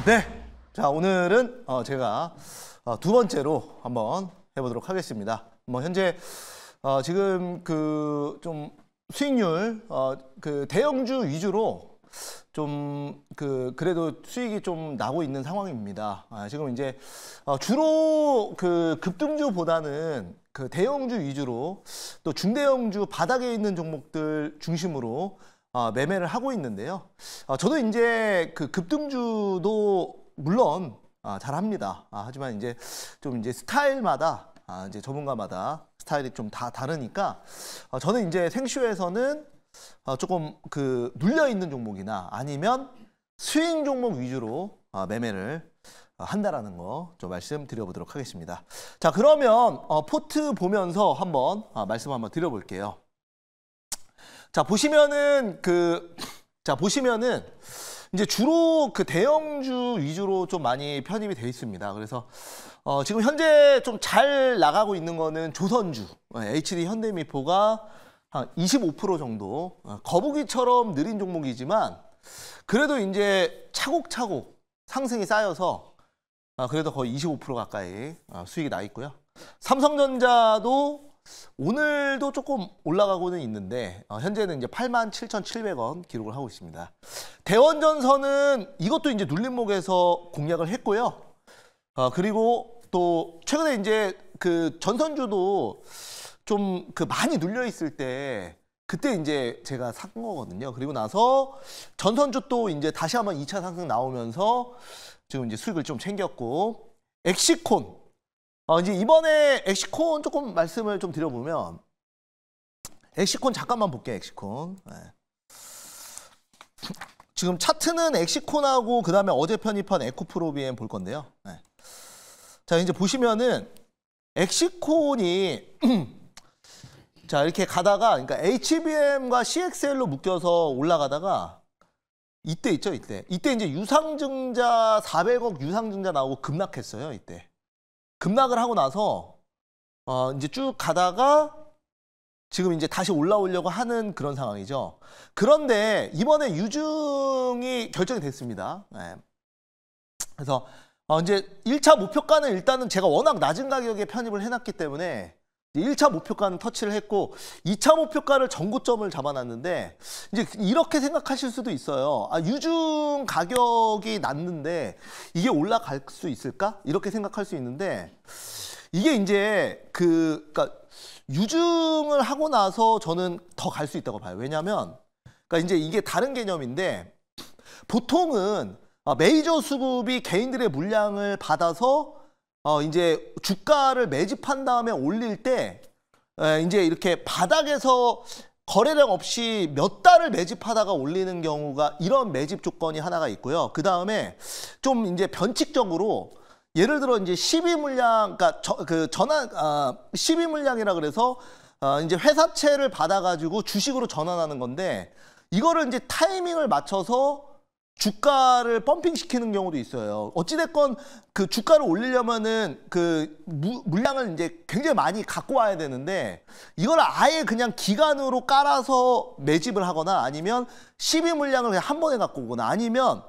네. 자, 오늘은 제가 두 번째로 한번 해보도록 하겠습니다. 뭐 현재 지금 그 좀 수익률 그 대형주 위주로 좀 그래도 수익이 좀 나고 있는 상황입니다. 지금 이제 주로 그 급등주보다는 그 대형주 위주로 또 중대형주 바닥에 있는 종목들 중심으로 매매를 하고 있는데요. 저도 이제 그 급등주도 물론 잘합니다. 하지만 이제 좀 이제 스타일마다 이제 전문가마다 스타일이 좀 다 다르니까 저는 이제 생쇼에서는 조금 그 눌려 있는 종목이나 아니면 스윙 종목 위주로 매매를 한다라는 거 좀 말씀드려보도록 하겠습니다. 자, 그러면 포트 보면서 한번 말씀 한번 드려볼게요. 자, 보시면은 보시면은 이제 주로 그 대형주 위주로 좀 많이 편입이 되어 있습니다. 그래서 지금 현재 좀 잘 나가고 있는 거는 조선주, HD 현대미포가 한 25% 정도, 거북이처럼 느린 종목이지만 그래도 이제 차곡차곡 상승이 쌓여서 그래도 거의 25% 가까이 수익이 나 있고요. 삼성전자도 오늘도 조금 올라가고는 있는데 현재는 이제 87,700원 기록을 하고 있습니다. 대원전선은 이것도 이제 눌림목에서 공략을 했고요. 그리고 또 최근에 이제 그 전선주도 좀 그 많이 눌려 있을 때 그때 이제 제가 산 거거든요. 그리고 나서 전선주 또 이제 다시 한번 2차 상승 나오면서 지금 이제 수익을 좀 챙겼고, 엑시콘. 이제 이번에 엑시콘 조금 말씀을 좀 드려보면, 엑시콘 잠깐만 볼게요, 엑시콘. 네. 지금 차트는 엑시콘하고 그 다음에 어제 편입한 에코프로비엠 볼 건데요. 네. 자, 이제 보시면은 엑시콘이 자, 이렇게 가다가, 그러니까 HBM과 CXL로 묶여서 올라가다가 이때 있죠, 이때 이제 유상증자 400억 유상증자 나오고 급락했어요. 이때 급락을 하고 나서 이제 쭉 가다가 지금 이제 다시 올라오려고 하는 그런 상황이죠. 그런데 이번에 유증이 결정이 됐습니다. 네. 그래서 이제 1차 목표가는 일단은 제가 워낙 낮은 가격에 편입을 해놨기 때문에 1차 목표가는 터치를 했고 2차 목표가를 전고점을 잡아놨는데, 이제 이렇게 생각하실 수도 있어요. 유증 가격이 낮는데 이게 올라갈 수 있을까? 이렇게 생각할 수 있는데, 이게 이제 그러니까 유증을 하고 나서 저는 더 갈 수 있다고 봐요. 왜냐하면 그러니까 이제 이게 다른 개념인데, 보통은 메이저 수급이 개인들의 물량을 받아서 이제 주가를 매집한 다음에 올릴 때 이제 이렇게 바닥에서 거래량 없이 몇 달을 매집하다가 올리는 경우가, 이런 매집 조건이 하나가 있고요. 그 다음에 좀 이제 변칙적으로 예를 들어 이제 12물량, 그러니까 전환 12물량이라 그래서 이제 회사채를 받아가지고 주식으로 전환하는 건데, 이거를 이제 타이밍을 맞춰서 주가를 펌핑시키는 경우도 있어요. 어찌됐건 그 주가를 올리려면은 그 물량을 이제 굉장히 많이 갖고 와야 되는데, 이걸 아예 그냥 기간으로 깔아서 매집을 하거나, 아니면 12물량을 그냥 한 번에 갖고 오거나, 아니면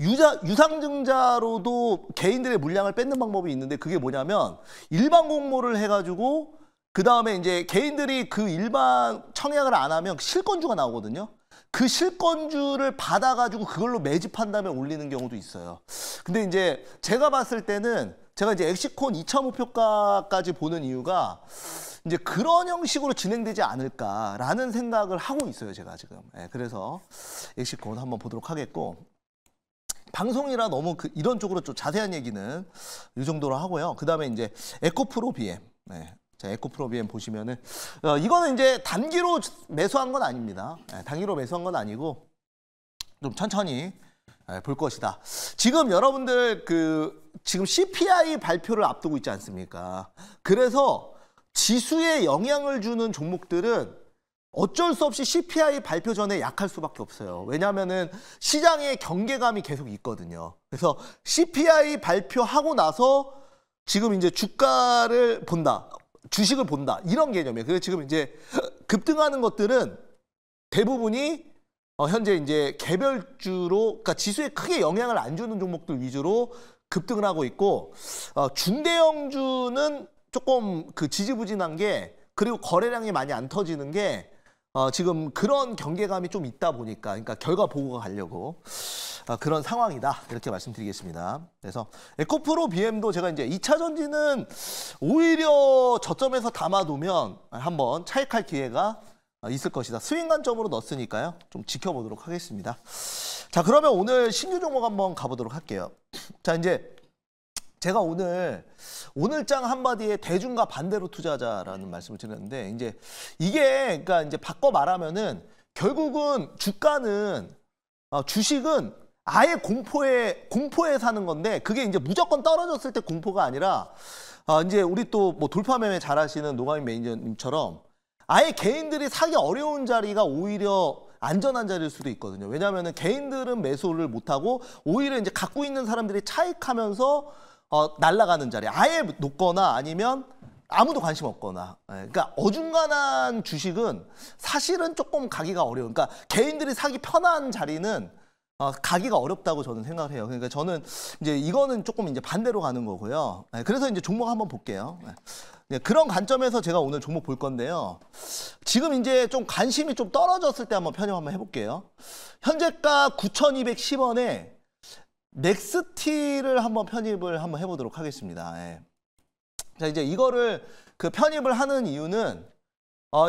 유상증자로도 개인들의 물량을 뺏는 방법이 있는데, 그게 뭐냐면 일반 공모를 해가지고 그 다음에 이제 개인들이 그 일반 청약을 안 하면 실권주가 나오거든요. 그 실권주를 받아가지고 그걸로 매집한 다음에 올리는 경우도 있어요. 근데 이제 제가 봤을 때는, 제가 이제 엑시콘 2차 목표가까지 보는 이유가 이제 그런 형식으로 진행되지 않을까라는 생각을 하고 있어요, 제가 지금. 그래서 엑시콘 한번 보도록 하겠고, 방송이라 너무 이런 쪽으로 좀 자세한 얘기는 이 정도로 하고요. 그 다음에 이제 에코프로 BM. 자, 에코프로 BM 보시면은 이거는 이제 단기로 매수한 건 아닙니다. 단기로 매수한 건 아니고 좀 천천히 볼 것이다. 지금 여러분들 지금 CPI 발표를 앞두고 있지 않습니까? 그래서 지수에 영향을 주는 종목들은 어쩔 수 없이 CPI 발표 전에 약할 수밖에 없어요. 왜냐하면은 시장의 경계감이 계속 있거든요. 그래서 CPI 발표하고 나서 지금 이제 주가를 본다, 주식을 본다, 이런 개념이에요. 그래서 지금 이제 급등하는 것들은 대부분이 현재 이제 개별주로, 그러니까 지수에 크게 영향을 안 주는 종목들 위주로 급등을 하고 있고, 중대형주는 조금 그 지지부진한 게, 그리고 거래량이 많이 안 터지는 게 지금 그런 경계감이 좀 있다 보니까, 그러니까 결과 보고가 가려고 그런 상황이다, 이렇게 말씀드리겠습니다. 그래서 에코프로 BM도 제가 이제 2차 전지는 오히려 저점에서 담아두면 한번 차익할 기회가 있을 것이다. 스윙 관점으로 넣었으니까요. 좀 지켜보도록 하겠습니다. 자, 그러면 오늘 신규 종목 한번 가보도록 할게요. 자, 이제 제가 오늘장 한마디에 대중과 반대로 투자하자라는 말씀을 드렸는데, 이제 이게 그러니까 이제 바꿔 말하면은 결국은 주가는 주식은 아예 공포에 사는 건데, 그게 이제 무조건 떨어졌을 때 공포가 아니라 이제 우리 또 뭐 돌파매매 잘하시는 노가민 매니저님처럼 아예 개인들이 사기 어려운 자리가 오히려 안전한 자리일 수도 있거든요. 왜냐하면 개인들은 매수를 못하고 오히려 이제 갖고 있는 사람들이 차익하면서 날아가는 자리, 아예 놓거나 아니면 아무도 관심 없거나. 그러니까 어중간한 주식은 사실은 조금 가기가 어려워요. 그러니까 개인들이 사기 편한 자리는 가기가 어렵다고 저는 생각을 해요. 그러니까 저는 이제 이거는 조금 이제 반대로 가는 거고요. 그래서 이제 종목 한번 볼게요. 그런 관점에서 제가 오늘 종목 볼 건데요. 지금 이제 좀 관심이 좀 떨어졌을 때 한번 편입 한번 해볼게요. 현재가 9,210원에 넥스티를 한번 편입을 한번 해보도록 하겠습니다. 자, 이제 이거를 그 편입을 하는 이유는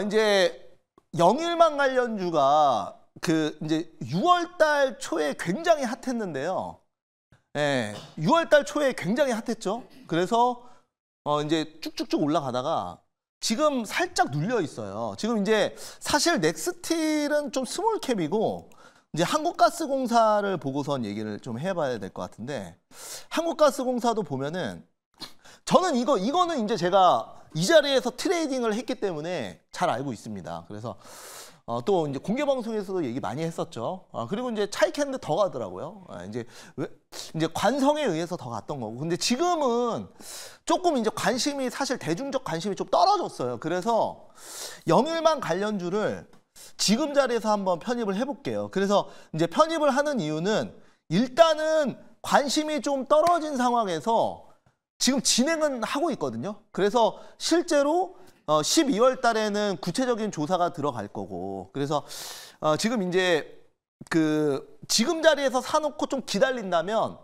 이제 영일만 관련주가 그 이제 6월달 초에 굉장히 핫했는데요. 6월달 초에 굉장히 핫했죠. 그래서 이제 쭉쭉쭉 올라가다가 지금 살짝 눌려 있어요. 지금 이제 사실 넥스틸은 좀 스몰캡이고, 이제 한국가스공사를 보고선 얘기를 좀 해봐야 될 것 같은데, 한국가스공사도 보면은 저는 이거는 이제 제가 이 자리에서 트레이딩을 했기 때문에 잘 알고 있습니다. 그래서 또 이제 공개 방송에서도 얘기 많이 했었죠. 그리고 이제 차익했는데 더 가더라고요. 이제 관성에 의해서 더 갔던 거고. 근데 지금은 조금 이제 관심이, 사실 대중적 관심이 좀 떨어졌어요. 그래서 영일만 관련주를 지금 자리에서 한번 편입을 해볼게요. 그래서 이제 편입을 하는 이유는 일단은 관심이 좀 떨어진 상황에서 지금 진행은 하고 있거든요. 그래서 실제로 12월 달에는 구체적인 조사가 들어갈 거고, 그래서 지금 이제 지금 자리에서 사놓고 좀 기다린다면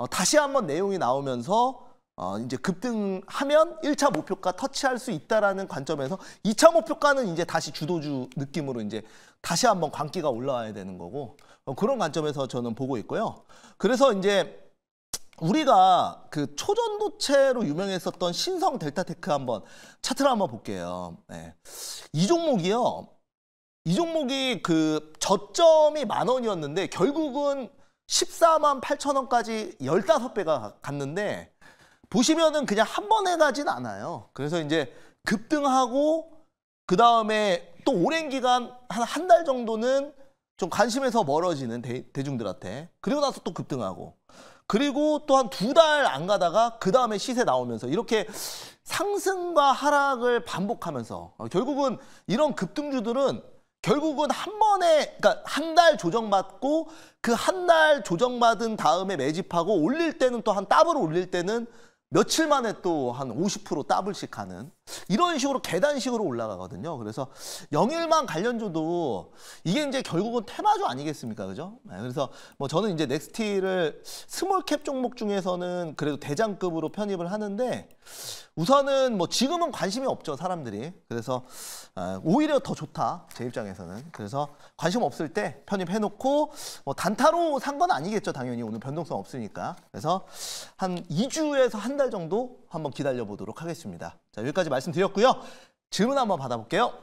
다시 한번 내용이 나오면서 이제 급등하면 1차 목표가 터치할 수 있다라는 관점에서 2차 목표가는 이제 다시 주도주 느낌으로 이제 다시 한번 광기가 올라와야 되는 거고, 그런 관점에서 저는 보고 있고요. 그래서 이제 우리가 그 초전도체로 유명했었던 신성 델타테크 한번 차트를 한번 볼게요. 이 종목이요. 이 종목이 그 저점이 10,000원이었는데 결국은 14만 8천원까지 15배가 갔는데, 보시면은 그냥 한 번에 가진 않아요. 그래서 이제 급등하고 그 다음에 또 오랜 기간 한 달 정도는 좀 관심에서 멀어지는 대중들한테, 그리고 나서 또 급등하고, 그리고 또 한 2달 안 가다가 그 다음에 시세 나오면서 이렇게 상승과 하락을 반복하면서 결국은 이런 급등주들은 결국은 한 번에, 그러니까 한 달 조정받고 그 한 달 조정받은 다음에 매집하고 올릴 때는 또 한 더블 올릴 때는 며칠 만에 또 한 50% 더블씩 하는 이런 식으로 계단식으로 올라가거든요. 그래서 영일만 관련주도 이게 이제 결국은 테마주 아니겠습니까? 그죠? 그래서 뭐 저는 이제 넥스티를 스몰캡 종목 중에서는 그래도 대장급으로 편입을 하는데, 우선은 뭐 지금은 관심이 없죠, 사람들이. 그래서 오히려 더 좋다, 제 입장에서는. 그래서 관심 없을 때 편입해놓고, 뭐 단타로 산 건 아니겠죠, 당연히. 오늘 변동성 없으니까. 그래서 한 2주에서 한 달 정도 한번 기다려 보도록 하겠습니다. 자, 여기까지 말씀드렸고요. 질문 한번 받아볼게요.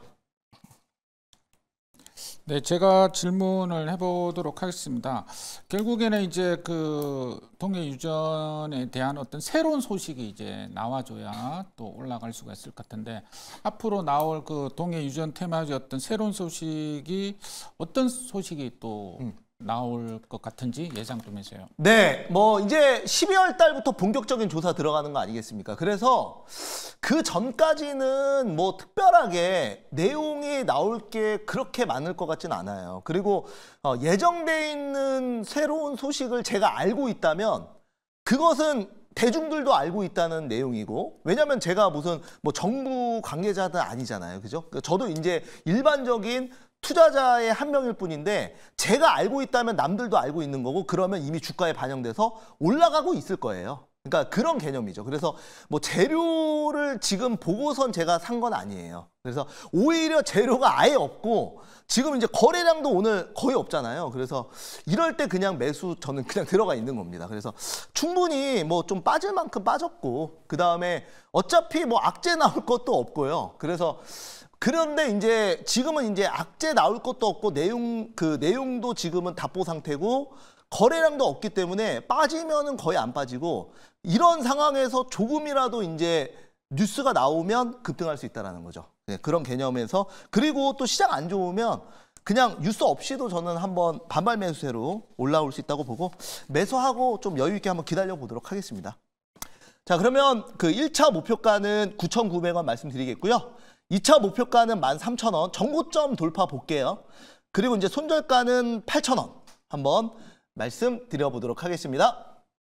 네, 제가 질문을 해보도록 하겠습니다. 결국에는 이제 그 동해 유전에 대한 어떤 새로운 소식이 이제 나와줘야 또 올라갈 수가 있을 것 같은데, 앞으로 나올 그 동해 유전 테마주의 어떤 새로운 소식이 어떤 소식이 또 나올 것 같은지 예상 좀 해주세요. 네, 뭐 이제 12월 달부터 본격적인 조사 들어가는 거 아니겠습니까? 그래서 그 전까지는 뭐 특별하게 내용이 나올 게 그렇게 많을 것 같진 않아요. 그리고 예정돼 있는 새로운 소식을 제가 알고 있다면 그것은 대중들도 알고 있다는 내용이고, 왜냐면 제가 무슨 뭐 정부 관계자도 아니잖아요. 그죠? 저도 이제 일반적인 투자자의 한 명일 뿐인데 제가 알고 있다면 남들도 알고 있는 거고, 그러면 이미 주가에 반영돼서 올라가고 있을 거예요. 그러니까 그런 개념이죠. 그래서 뭐 재료를 지금 보고선 제가 산 건 아니에요. 그래서 오히려 재료가 아예 없고 지금 이제 거래량도 오늘 거의 없잖아요. 그래서 이럴 때 그냥 매수 저는 그냥 들어가 있는 겁니다. 그래서 충분히 뭐 좀 빠질 만큼 빠졌고, 그 다음에 어차피 뭐 악재 나올 것도 없고요. 그래서 그런데 이제 지금은 이제 악재 나올 것도 없고 내용도 지금은 답보 상태고 거래량도 없기 때문에 빠지면은 거의 안 빠지고, 이런 상황에서 조금이라도 이제 뉴스가 나오면 급등할 수 있다라는 거죠. 네, 그런 개념에서, 그리고 또 시장 안 좋으면 그냥 뉴스 없이도 저는 한번 반발 매수세로 올라올 수 있다고 보고 매수하고 좀 여유 있게 한번 기다려 보도록 하겠습니다. 자, 그러면 그 1차 목표가는 9,900원 말씀드리겠고요. 2차 목표가는 13,000원, 정고점 돌파 볼게요. 그리고 이제 손절가는 8,000원 한번 말씀드려 보도록 하겠습니다.